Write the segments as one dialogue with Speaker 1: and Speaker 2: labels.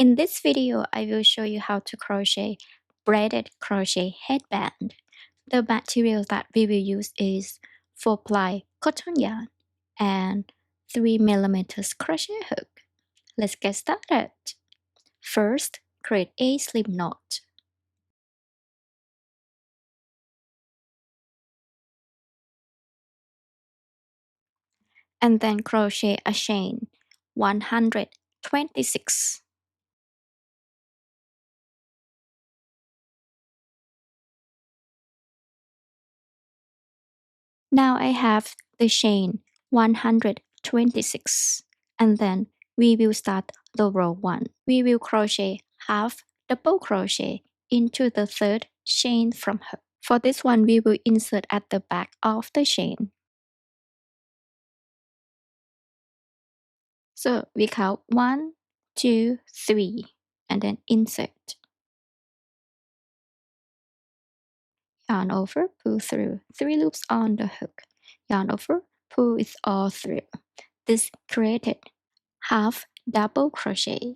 Speaker 1: In this video, I will show you how to crochet braided crochet headband. The material that we will use is 4-ply cotton yarn and 3mm crochet hook. Let's get started. First, create a slip knot. And then crochet a chain 126. Now I have the chain 126, and then we will start the row 1. We will crochet half double crochet into the third chain from her. For this one, we will insert at the back of the chain. So we count 1, 2, 3, and then insert. Yarn over, pull through, 3 loops on the hook. Yarn over, pull it all through. This created half double crochet.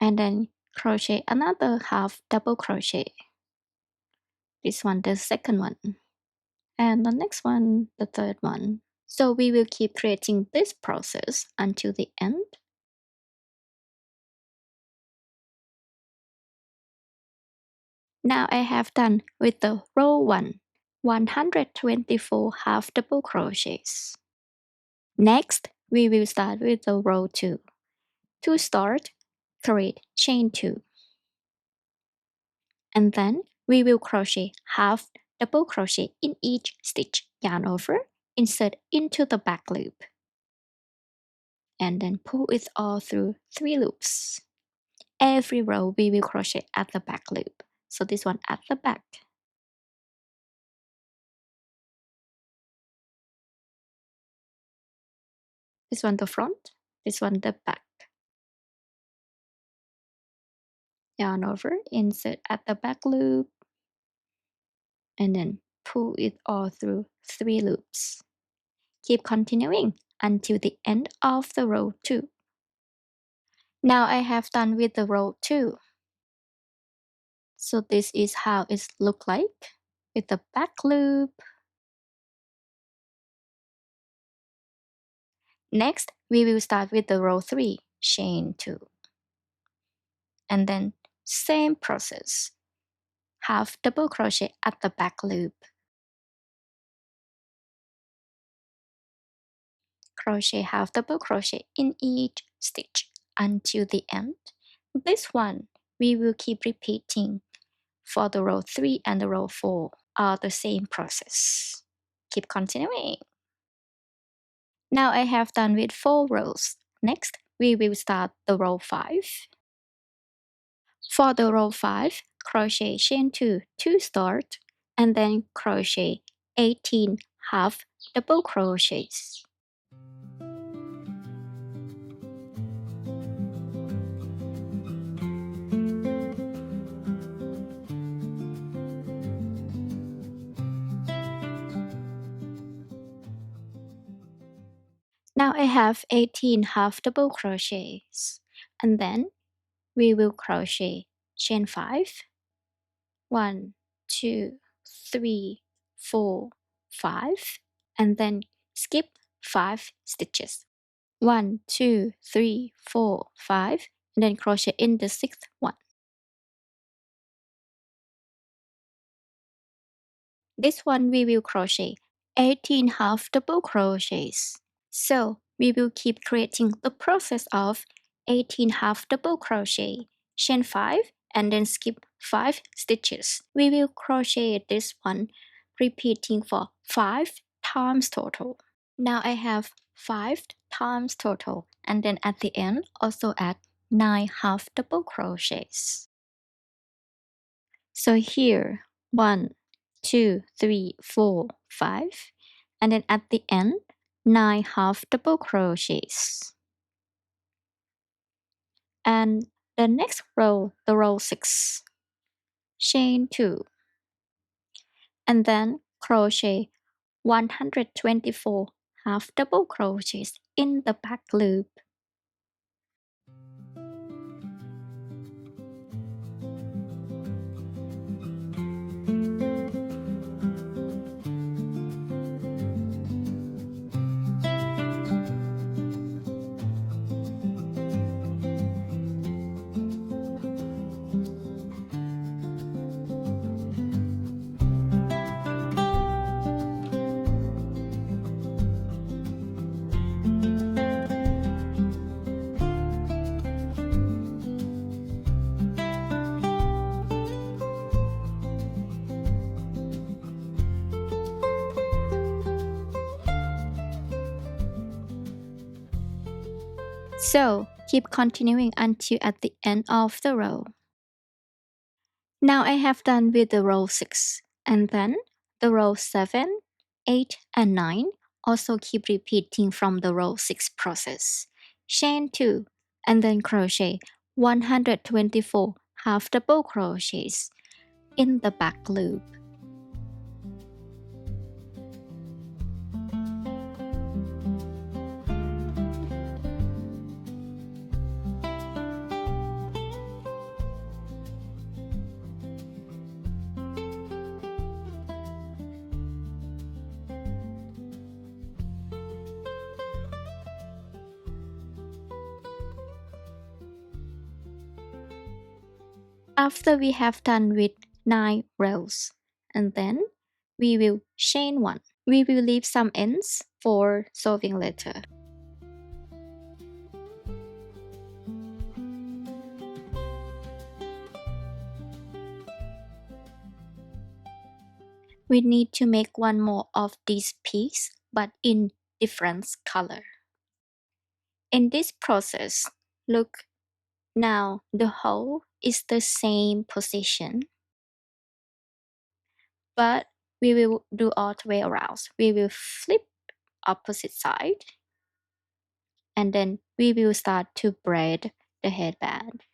Speaker 1: And then crochet another half double crochet. This one, the second one. And the next one, the third one. So we will keep creating this process until the end. Now I have done with the row 1, 124 half double crochets. Next, we will start with the row 2. To start, create chain 2. And then we will crochet half double crochet in each stitch. Yarn over, insert into the back loop. And then pull it all through 3 loops. Every row we will crochet at the back loop. So this one at the back. This one the front, this one the back. Yarn over, insert at the back loop, and then pull it all through 3 loops. Keep continuing until the end of the row 2. Now I have done with the row 2. So this is how it looks like with the back loop. Next, we will start with the row 3, chain 2. And then same process. Half double crochet at the back loop. Crochet half double crochet in each stitch until the end. This one we will keep repeating for the row 3 and the row 4 are the same process. Keep continuing. Now I have done with 4 rows. Next, we will start the row 5. For the row 5, crochet chain 2 to start, and then crochet 18 half double crochets. Now I have 18 half double crochets, and then we will crochet chain 5, 1, 2, 3, 4, 5, and then skip 5 stitches. 1, 2, 3, 4, 5, and then crochet in the 6th one. This one we will crochet 18 half double crochets. So we will keep creating the process of 18 half double crochet, chain 5, and then skip 5 stitches. We will crochet this one, repeating for 5 times total. Now I have 5 times total, and then at the end also add 9 half double crochets. So here 1, 2, 3, 4, 5, and then at the end 9 half double crochets. And the next row, the row 6, chain 2, and then crochet 124 half double crochets in the back loop. So keep continuing until at the end of the row. Now I have done with the row 6, and then the row 7, 8 and 9 also keep repeating from the row 6 process. Chain 2 and then crochet 124 half double crochets in the back loop. After we have done with 9 rows, and then we will chain 1. We will leave some ends for sewing later. We need to make one more of this piece, but in different color. In this process, look, now the hole is the same position, but we will do all the way around. We will flip opposite side, and then we will start to braid the headband.